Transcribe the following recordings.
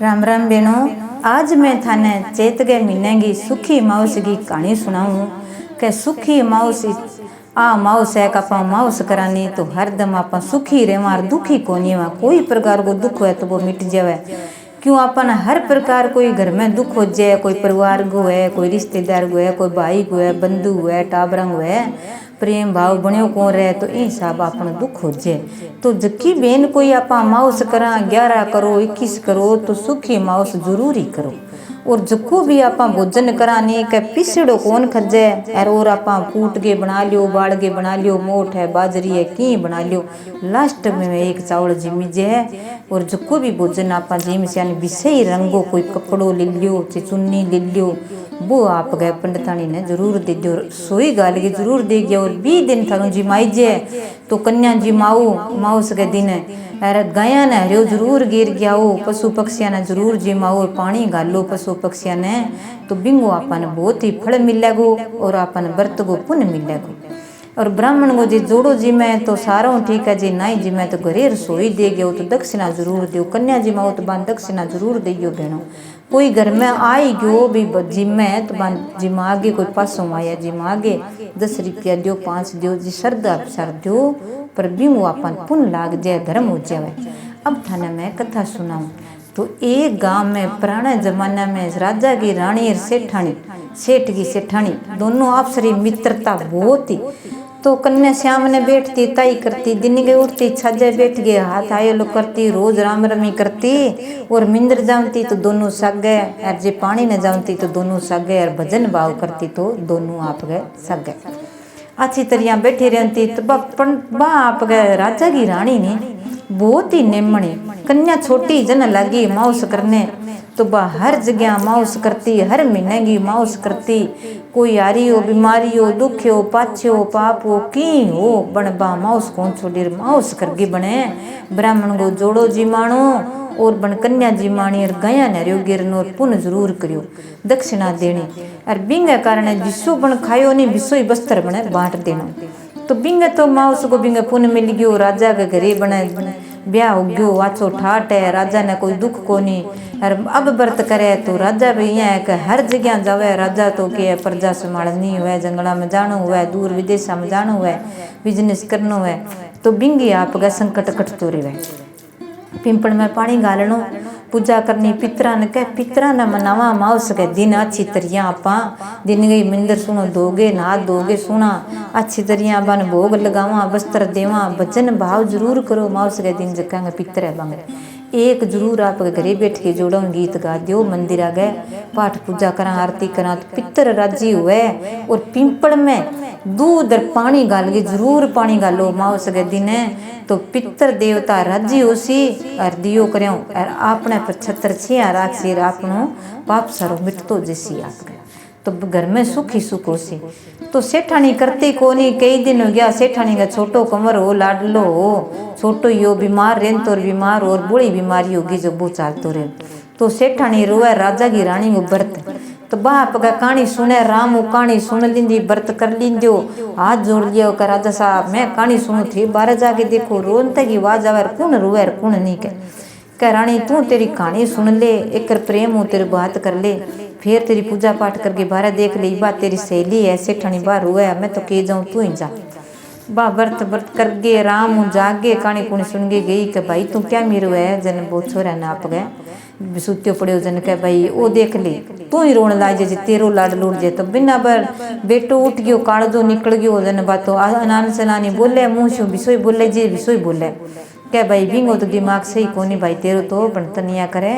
राम राम बेणो। आज मैं थाने चैत के महीने की सुखी माउस की कहानी सुनाऊं कि सुखी माउस आ माउस है का माउस करानी तो हरदम आप सुखी रहे मार दुखी कोनी हुआ। कोई प्रकार को दुख है तो वो मिट जावे। क्यों अपन हर प्रकार कोई घर में दुख हो जाए, कोई परिवार को है, कोई रिश्तेदार को है, कोई भाई को है, बंधु है, टाबरंग है, प्रेम भाव बण्यो को रहे तो इन सब अपन दुख हो जाए। तो जकी बेन कोई आप माउस करा 11 करो 21 करो तो सुखी माउस जरूरी करो। और जको भी आप भोजन कराने के पिसड़ो कौन खजे और आप कूट के बना लियो, बाड़ के बना लियो, मोट है बाजरी है की बना लियो, लास्ट में एक चावल जिमीजे है। और जको भी भोजन आप जिम से विषय रंगो कोई कपड़ो ले लियो, चुन्नी ले लियो, वो आप गए पंडितानी ने जरूर दे दो, सोई गाल की जरूर दे गया। और 20 दिन थानू जिमाइजे तो कन्या जिमाओ माउस के दिन अरे गाया ने हरियो जरूर गिर गया हो, पशु पक्षिया ने जरूर जिमाओ, पानी गालो पशु पक्षिया ने तो बिंगो आपन बहुत ही फल मिलेगो और आपन व्रत को पुण्य मिलेगो। और ब्राह्मण को जी जोड़ो जिमे तो सारा ठीक है, जी नहीं जिमे तो घरे रसोई दे गयो तो दक्षिणा जरूर दो, कन्या जिमाओ तो बान दक्षिणा जरूर दियो बहनों। कोई घर में आई गयो भी जिमे तो बान जिमा आगे कोई पासों आया जिमा आगे 10 रुपया दो 5 दो जी श्रद्धा अनुसार दो, पर बिंगो अपन पुण्य लाग जाए धर्म हो जाए। अब थाने मैं कथा सुनाऊं तो एक गांव में पुराने जमाने में राजा की रानी और सेठानी, सेठ की सेठानी दोनों आपसी मित्रता बहुत ही। तो कन्या श्याम ने बैठती ताई करती, दिन के उठती छाजे बैठ गए हाथ आयो करती, रोज राम रमी करती। और मिंदर जामती तो दोनों सग गए, और जे पानी न जामती तो दोनों सग गए, और भजन भाव करती तो दोनों आप गए सग गए। अच्छी तरह बैठी रहती तो बा आप गए राजा की रानी ने बहुत ही नेमणी, कन्या छोटी जन लगी माउस करने तो बा हर जगह माउस करती, हर महीने की माउस करती। कोई आरी हो बीमारी हो दुख हो पाछे हो पाप हो की हो बन बा माउस कौन छोड़ी माउस करके बने। ब्राह्मण को जोड़ो जिमाणो और बन कन्या जिमाणी और गया नरियो गिरनो और पुण्य जरूर करियो दक्षिणा देनी। और बिंगे कारण जिसो बन खायो नहीं विसो ही वस्त्र बने बांट देना। तो बिंगे तो माउस को बिंगे पुण्य मिल गयो, राजा के घरे बने ब्याह हो गयो, वाचो ठाट है, राजा ने कोई दुख को नहीं। और अब व्रत करे तो राजा भी यहाँ है कि हर जगह जावे, राजा तो के प्रजा संभालनी हुए, जंगला में जानो हुए, दूर विदेशा में जानो हुए, बिजनेस करनो हुए तो बिंगी आप गए संकट कटतो रहे। पिंपल में पानी गालनो, पूजा करनी पितरा ने कह, पितरा ने मनावा माउस के दिन अच्छी तरह आपा दिन गई मंदिर सुनो दोगे नहा दोगे सुना अच्छी तरह बन भोग लगावा वस्त्र देवा भजन भाव जरूर करो। माउस के दिन जगह पितर बंगे एक जरूर आप घरे बैठ के जोड़ो गीत गा दियो, मंदिर आ गए पाठ पूजा करा आरती करा तो पितर राजी हुए। और पिंपल में दूध और पानी गाल के जरूर पानी गालो माउस के दिन तो पितर देवता राजी होसी और दियो करो और आपने पर छत्र छिया राखसी आपनो पाप सारो मिटतो जैसी आप तो घर में सुखी सुख होसी। तो सेठानी करती कोनी, कई दिन हो गया सेठानी का छोटो कमर हो लाडलो हो छोटो यो बीमार रेन तो बीमार और बड़ी बीमारी होगी जो वो चालतो रहे। तो सेठानी रोए राजा की रानी को व्रत तो बाप का कहानी सुने राम वो कहानी सुन लींदी व्रत कर लींदो हाथ जोड़ लियो का राजा साहब मैं कहानी सुनू थी बारह जाके देखो रोनते की आवाज आवे कौन रोए कौन नहीं कह रानी तू तेरी कहानी सुन ले एक प्रेम हो तेरे बात कर ले फिर तेरी पूजा पाठ करके बारह देख ले बात तेरी सहेली है सेठानी बार हुआ मैं तो कह जाऊँ तू ही जा। बा व्रत व्रत कर गे राम जागे कहानी पुणी सुन के गई कि भाई तू क्या मेरू है जन वो छोरा ना आप गए सुत्यो पड़े जन कह भाई वो देख ले तू ही रोन ला जे तेरो लाड लूट जे तो बिना बर बेटो उठ गयो कालजो निकल गयो जन बातो अनान सनानी बोले मुँह से विसोई बोले जे विसोई बोले क्या भाई बिंगो तो दिमाग सही कोनी भाई तेरो तो बनतनिया करे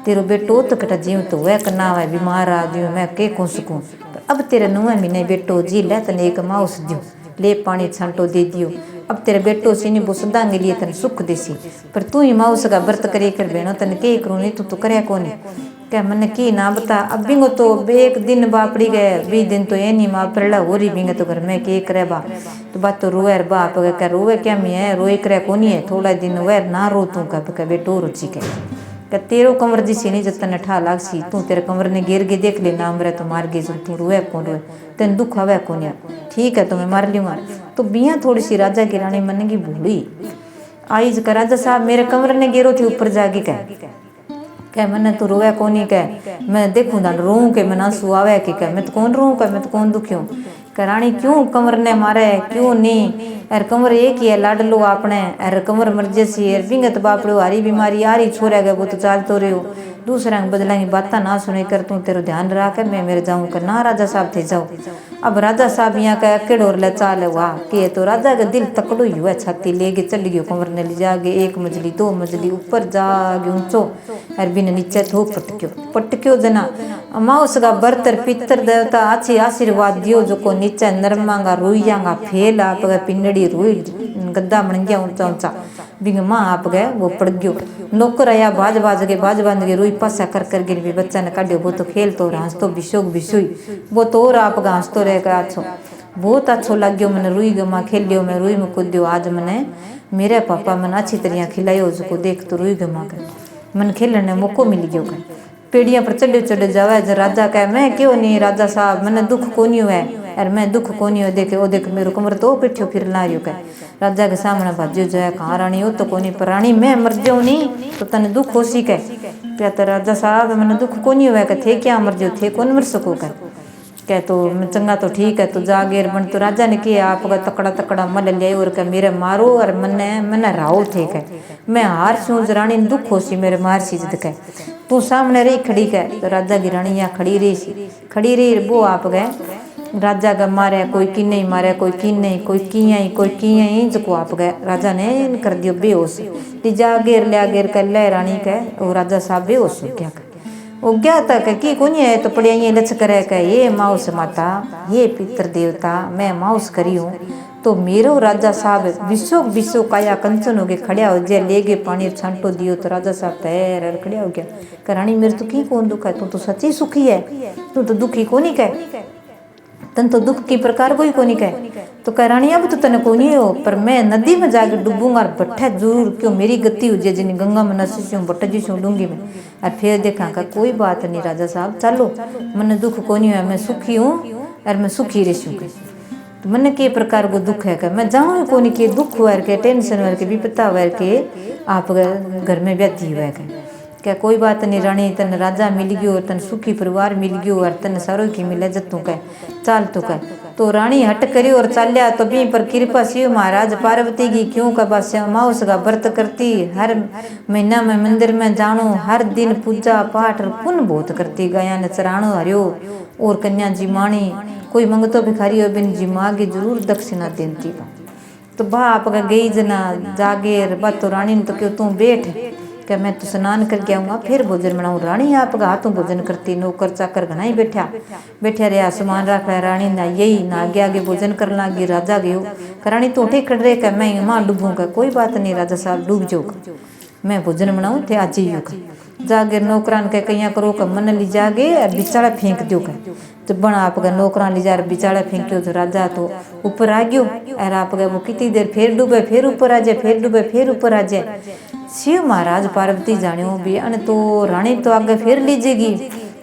तेरो बेटो तो कटा जीव तो वह करना है बीमार आ दियो मैं के कौन सकूँ अब तेरे 9 महीने बेटो जी ले तने एक माउस दियो ले पानी छांटो दे दियो अब तेरे बेटो सीनी वो सदा के लिए तन सुख देसी पर तू ही माउस का व्रत करे कर बहनों तन के करूँ नहीं तू तो करे कोनी क्या मन की ना बता अब बिंगो तो एक दिन बापड़ी गए 20 दिन तो ये नहीं माँ पड़ा हो रही बिंगे तो घर में के करे बा तो बात तो रोए बाप क्या रोए क्या मैं है रोए करे कोनी है थोड़ा दिन हुए ना रो तू का बेटो रुचि क्या तेरो कमर जिसी नहीं जतन ठा लाग सी तू तेरे कमर ने गिर के देख ले ना मरे तो मार गे तू रोए कौन रोए तेन दुख हवे कौन ठीक है तो मैं मार लियूँ तो बिया थोड़ी सी राजा की रानी मन की भूली आई का राजा साहब मेरे कमर ने गिरो थी ऊपर जाके कह कह मैंने तू रोया कोनी कह मैं देखूँ दान रो के मैं आंसू आवे कि कह मैं तो कौन रो कह मैं तो कौन दुखियों कह रानी क्यों कमर ने मारे क्यों नहीं अर कमर एक ही है लाडलो आपने अर कमर मर्जे सी अर बिंगत बापड़ो हारी बीमारी आ रही छोरा गए वो तो चालतो रहो दूसरा बदला की बातें ना सुने कर तू तेरो ध्यान रख मैं मेरे जाऊँ कर ना राजा साहब थे जाओ अब राजा साहब यहाँ का अकेड़ और ले चाल वाह कि तो राजा का दिल तकड़ो ही हुआ छाती लेके चल गयो कमर ने ले जागे 1 मंजिली 2 मंजिली ऊपर जागे ऊंचो अर बिन नीचे थो पटक्यो जना माउस का बर्तर पितर देवता अच्छी आशीर्वाद दियो जो को नीचे नरमांगा रुइयांगा फेल आप गए पिंडड़ी रुई गद्दा बन गया ऊंचा ऊंचा बिंग माँ आप गए वो पड़ गयो नौकर आया बाज बांध के रुई पासा कर गिर भी बच्चा ने काटियो वो तो खेल तो हंस तो बिशोक बिशुई वो तो और आप हंस तो रहेगा अच्छो बहुत अच्छो लग्यो मैंने रुई गमा खेलियो मैं रुई में कूदियो आज मैंने मेरे पापा मैंने अच्छी तरह खिलायो उसको देख तो रुई गमा कर मन खेलने मौको मिल गयो कर पेड़ियां पर चढ़े जावे जो राजा कहे मैं क्यों नहीं राजा साहब मैंने दुख कोनी हुआ अरे मैं दुख कोनी हो देख मेरे कमर तो पिठ्यो फिर ला रही कह राजा के सामने भाजो जाए कहाँ रानी हो तो कोनी पर रानी मैं मर जाऊँ नहीं तो तने दुख हो सी कह तो राजा साहब मैंने दुख कोनी हुआ कह थे क्या मर जाओ थे कौन मर सको कह तो चंगा तो ठीक है तो जागेर बन तो राजा ने किया आपका तकड़ा मल लिया और कह मेरे मारो और मन्ने राहो थे कह मैं हार सूझ रानी दुख हो सी मेरे मार सी जिद कह तू सामने रही खड़ी कह तो राजा की रानी यहाँ खड़ी रही वो आप गए राजा का मारे कोई की नहीं मारे कोई की नहीं कोई किया ही जो आप गए राजा ने कर दियो बेहोश जा गेर कर ले रानी कह वो राजा साहब बेहोश हो क्या वो क्या था कि कोनी है तो पड़िया ये लच करे कह ये माउस माता ये पितर देवता मैं माउस करी हूँ तो मेरो राजा साहब विश्व काया कंचन हो गए खड़िया हो जाए ले गए पानी छांटो दियो तो राजा साहब तैर खड़िया हो गया रानी मेरे तो की कौन दुख है तू तो सच्ची सुखी है तू तो दुखी कोनी कह तन तो दुख की प्रकार कोई कोनी कह तो कह रानी अब तो तने कोनी हो पर मैं नदी में जाकर डूबूंगा और बट्ठा जरूर क्यों मेरी गति हो जाए जिन गंगा में नसी बट्टा जी डूंगी में और फिर देखा का कोई बात नहीं राजा साहब चलो मैंने दुख कोनी हुआ मैं सुखी हूँ और मैं सुखी रही तो मैंने के प्रकार को दुख है क्या मैं जाऊँ कोनी के दुख हुआ के टेंशन हुआ के विपत्ता हुआ के आप घर में व्यक्ति हुआ क्या कोई बात नहीं रानी तन राजा मिल गयो और तन सुखी परिवार मिल गयो और तन सारो की मिले जतू कह चाल तो कह तो रानी हट करी और चालिया तो भी पर कृपा शिव महाराज पार्वती की क्यों का बस माउस का व्रत करती हर महीना में मंदिर में जानो हर दिन पूजा पाठ और पुण्य बहुत करती गाया ने चराणो हरियो और कन्या जी माणी कोई मंगतो भिखारी हो बिन जी मांगे जरूर दक्षिणा देती तो बाप का गई जना जागेर बा तो रानी ने तो क्यों तू बैठ क्या मैं तो स्नान करके आऊँगा फिर भोजन बनाऊँ रानी आप हाथों भोजन करती नौकर चाकर घना ही बैठा रहा सामान रख रहा रानी ना यही ना आगे भोजन कर लागी राजा गयो रानी तो उठे खड़ रहे क्या मैं माँ डूबूंगा कोई बात नहीं राजा साहब डूब जाओगा मैं भोजन बनाऊँ थे आज ही जागे नौकरान के कहीं करो का मन ली जागे और बिचाड़ा फेंक दो का जब बना आप गए नौकरान ली जा बिचाड़ा फेंक्यो तो राजा तो ऊपर आ गयो और आप गए वो कितनी देर फिर डूबे फिर ऊपर आ जाए फिर डूबे फिर ऊपर आ जाए शिव महाराज पार्वती जानियो भी अन तो रानी तो आगे फिर लीजेगी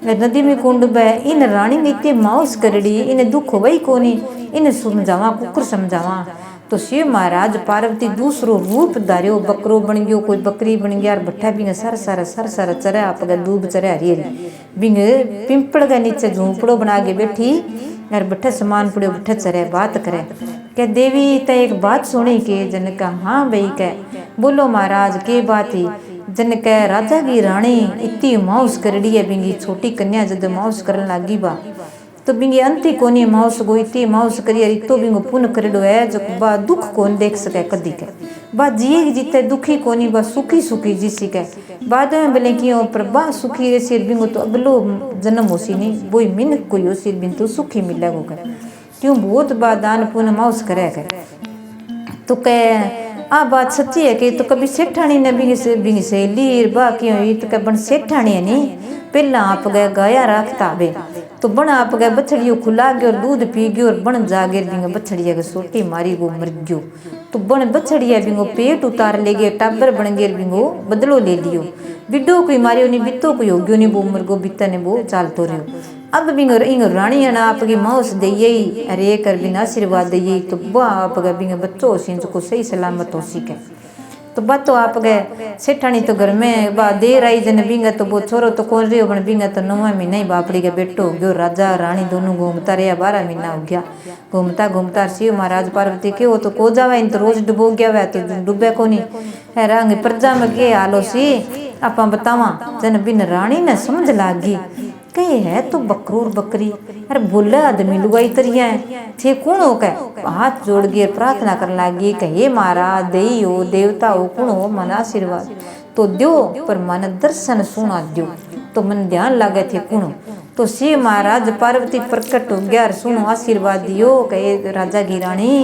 नदी में कुंड बह इन रानी ने इतने माउस करड़ी इन्हें दुख हो वही कोनी इन्हें समझावा कुकर समझावा तो शिव महाराज पार्वती दूसरो रूप धारियो बकरो बन गयो कोई बकरी बन गया और भट्ठा बिंग सर सारा चरे आप दूब चरे हरी बिंग पिंपड़ के नीचे झोंपड़ो बना के बैठी और भट्ठा सामान पड़ो भट्ठा चरे बात करे क्या देवी तो एक बात सुनी के जन का हाँ भाई कह बोलो महाराज के बात ही जन कह राजा की रानी इतनी माउस करड़ी है बिंगी छोटी कन्या जब माउस करने लगी बा तो बिंगी अंति कोनी माउस गो इतनी माउस करिए इतो बिंगो पुण्य करड़ो है जो बा दुख कौन देख सके कदी के बा जिए जीते दुखी कोनी बा सुखी जिसी के बाद में भले क्यों पर बा सुखी रे सिर बिंगो तो अगलो जन्म होसी नहीं बोई मिन कोई हो सिर बिन तो सुखी मिले गो कर क्यों बहुत बा दान पुण्य माउस करे तो कह आ बात सच्ची है कि तो कभी सेठानी ने बिंग से लीर बा क्यों तो कह बन सेठानी है नहीं पहला आप गए गाया रखता बे तो बन आप गए बछड़ियों खुला गयो और दूध पी गयो और बन जागे बिंग बछड़िया के सोटी मारी वो मर गयो तो बन बछड़िया बिंगो पेट उतार ले गए टाबर बन गए बिंगो बदलो ले लियो बिड्डो कोई मारियो नहीं बित्तो कोई हो गयो नहीं वो मर गो बित्ता ने वो चालतो रहो अब बिंग इंग रानी ना आपकी माउस दे अरे कर बिना आशीर्वाद दे तो वह आप बिंग बच्चों से को सही सलामत हो सीखे तो बात तो आप गए सेठानी तो घर में बा देर आई जन बिंगा तो वो छोरो तो कौन रही बन बिंगा तो 9वां महीना ही बापड़ी के बेटो हो गयो। राजा रानी दोनों घूमता रहा 12 महीना हो गया। घूमता घूमता शिव महाराज पार्वती के वो तो को जावा इन तो रोज डुबो गया वह तो डूबे को नहीं है रंग प्रजा में के आलो सी आप बतावा जन बिन रानी ने समझ लागी कहे है तो बकरूर बकरी अरे बोले आदमी लुगाई तरिया थे कौन हो कह हाथ जोड़ गए प्रार्थना कर लागी कहे महाराज दई हो देवता हो कौन हो मन आशीर्वाद तो दो पर मन दर्शन सुना दो तो मन ध्यान लागे थे कौन तो शिव महाराज पार्वती प्रकट हो गया सुनो आशीर्वाद दियो कहे राजा की रानी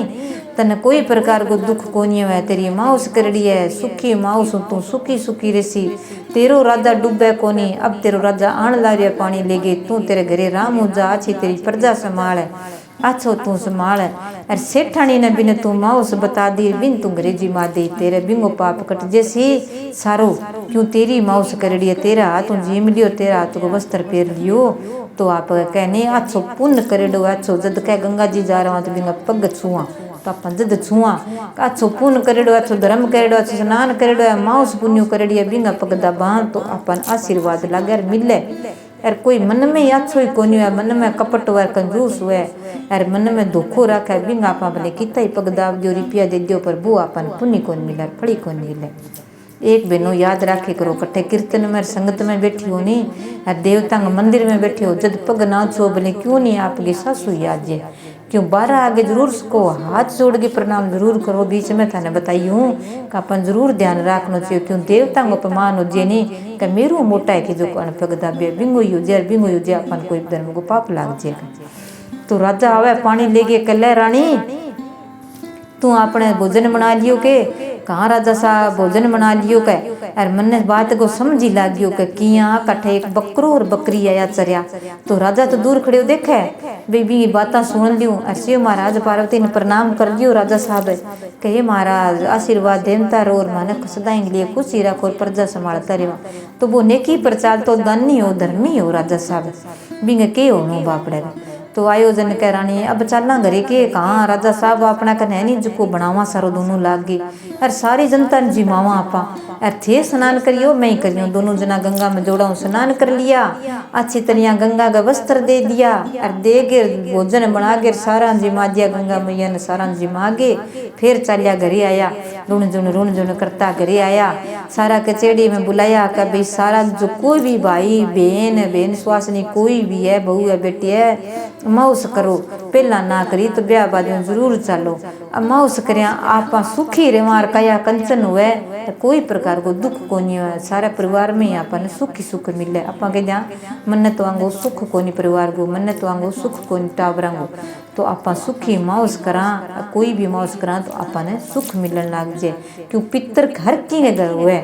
तने कोई प्रकार को दुख को नहीं है तेरी माउस करड़ी है सुखी माउस तू सुखी सुखी रेसी तेरो राजा डूबे को नहीं अब तेरो राजा आण ला रिया पानी लेगे तू तेरे घरे राम हो जा अच्छी तेरी प्रजा संभाल है अच्छो तू संभाल अरे सेठानी ने बिन तू माउस बता दी बिन तू अंग्रेजी माँ दे तेरे बिंगो पाप कट जैसी सारो क्यों तेरी माउस करड़ी है तेरा हाथ जीम लियो तेरा हाथ को वस्त्र पहन लियो तो आप कहने अच्छो पुण्य करेडो अच्छो जद कह गंगा जी जा रहा तो बिंगा पग छुआ तो अपन जद छुआ अच्छो पुण्य करेडो अच्छो धर्म करेडो अच्छो स्नान करेडो है माउस पुण्य करेडी है बिंगा पग दा बांध तो अपन आशीर्वाद लागे मिले यार कोई मन में अच्छो ही कोनी है मन में कपट हुआ कंजूस हुआ यार मन में धोखो रखा है बिंगा आप अपने कितना ही पग दाव दियो रुपया दे दियो पर वो अपन पुण्य कौन मिले फड़ी कौन मिले। एक बहनों याद रखे करो कट्ठे कीर्तन में संगत में बैठी हो नहीं यार देवता मंदिर में बैठे हो जद पग ना छो भले क्यों नहीं आपकी सासू याद है क्यों 12 आगे जरूर उसको हाथ जोड़ के प्रणाम जरूर करो बीच में थाने बताई हूँ कि अपन जरूर ध्यान रखना चाहिए क्यों देवता को अपमान हो जे नहीं कि मेरो मोटा है कि जो पग दाबे बिंगो हो जाए अपन कोई धर्म को पाप लाग जाएगा। तो राजा आवे पानी लेके कले रानी तू अपने भोजन बना लियो के कहाँ राजा साहब भोजन बना लियो के अरे मन बात को समझ ही लागियो के किया कट्ठे एक बकरो और बकरी आया चरिया तो राजा तो दूर खड़े देखे बेबी बात सुन लियो अरे महाराज पार्वती ने प्रणाम कर लियो राजा साहब कहे महाराज आशीर्वाद देवता रो और मानक सदाई के लिए खुशी रखो और प्रजा संभालता रहो तो वो नेकी प्रचार तो दानी हो धर्मी हो राजा साहब बिंग के हो बापड़े तो आयोजन कह रानी अब चलना घरे के कहाँ राजा साहब अपना कन्है नहीं जो बनावा सारो दोनों लाग गई अरे सारी जनता ने जिमावा आपा अरे थे स्नान करियो मैं ही करियो दोनों जना गंगा में जोड़ा स्नान कर लिया अच्छी तरह गंगा का वस्त्र दे दिया अरे दे गे भोजन बना के सारा जिमा दिया गंगा मैया ने सारा जिमा गे फिर चलिया घरे आया रुण जुन करता घरे आया सारा कचेड़ी में बुलाया कि भाई सारा जो कोई भी भाई बहन स्वासनी कोई भी है बहू है बेटी है माउस करो पहला ना करी तो ब्याह बाद में जरूर चलो माउस कर आप सुखी रेवार कया कंचन हुए तो कोई प्रकार को दुख को नहीं हुआ सारे परिवार में अपन सुखी सुख मिले आप मन तो आंगो सुख को नहीं परिवार को मन तो आंगो सुख को नहीं टावरा को तो आप सुखी माउस करा कोई भी माउस करा तो अपन सुख मिलन लग जाए क्यों पितर घर की घर हुए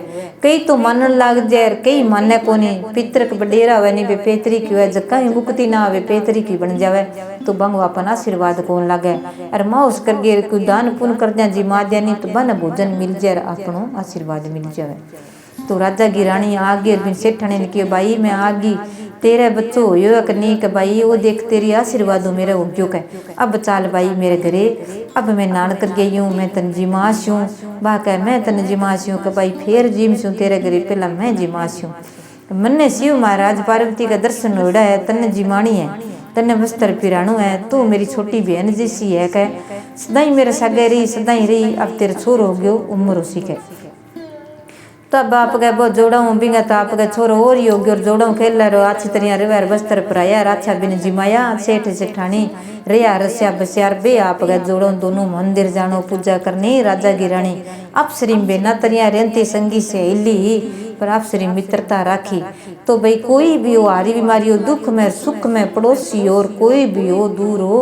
कई तो मानन लग जाए कई माने को नहीं पितर बडेरा हुआ नहीं पेतरी की हुआ जक्का ही मुक्ति ना आवे पेतरी की बन जावे तो बंग अपन आशीर्वाद कौन लगे अरे माउस कर गए कोई दान पुण्य कर दिया जी माँ दिया नहीं तो बन भोजन मिल जाए अपनों आशीर्वाद मिल जाए। तो राजा की रानी आ गई बिन सेठाने ने कहा भाई मैं आ गई तेरे बच्चों हो नहीं कि भाई वो देख तेरी आशीर्वाद हो मेरे हो क्यों कह अब चाल भाई मेरे घरे अब मैं नान कर गई हूँ मैं तन जिमाश हूँ बा कह मैं तन जिमाश हूँ कि भाई फिर जिम हूँ तेरे घरे पहला मैं जिमाश हूँ मन्ने शिव महाराज पार्वती का दर्शन होड़ा है तन जिमाणी है तन्ने वस्त्र पिराणु है तू मेरी छोटी बहन जैसी है कह सदाई मेरे सगे रही सदाई रही अब तेरे छोर हो गयो उम्र उसी के तब आप गए बहुत जोड़ा हूँ बिंगा तो आप गए छोरो और ही होगी और जोड़ा खेल रो अच्छी तरह रिवार वस्त्र पराया अच्छा बिन जिमाया सेठ सेठानी रिया रस्या बस्यार बे आप गए जोड़ो दोनों मंदिर जानो पूजा करनी राजा की रानी अप्सरी बेना तरिया रेंती संगी से हिली पर अप्सरी मित्रता राखी तो भाई कोई भी हो हारी बीमारी हो दुख में सुख में पड़ोसी और कोई भी हो दूर हो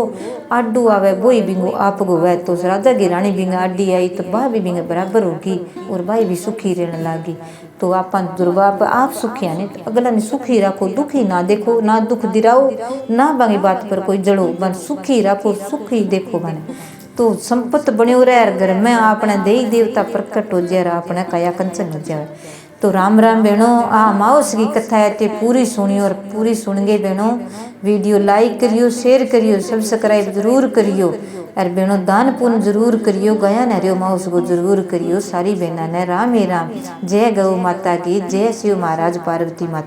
आडू आवे बोई बिंगो आप गो वह तो राजा की रानी बिंगा आडी आई तो बा भी बिंगा बराबर होगी और भाई भी सुखी रहने लगी तो आप दुर्बाप आप सुखी आने तो अगला ने सुखी रखो दुखी ना देखो ना दुख दिराओ ना बाकी बात पर कोई जड़ो बन सुखी रखो सुखी देखो बने तो संपत्त बने रह घर में अपने देवी देवता प्रकट हो जाए अपने काया कंचन हो जाए। तो राम राम बहनों, आ माउस की कथा है ते पूरी सुनियो और पूरी सुन गए बहनों। वीडियो लाइक करियो, शेयर करियो, सब्सक्राइब जरूर करियो और बहनों दान पुण्य जरूर करियो। गया नरियो माउस को जरूर करियो। सारी बहना ने राम ही राम। जय गौ माता की, जय शिव महाराज पार्वती माता।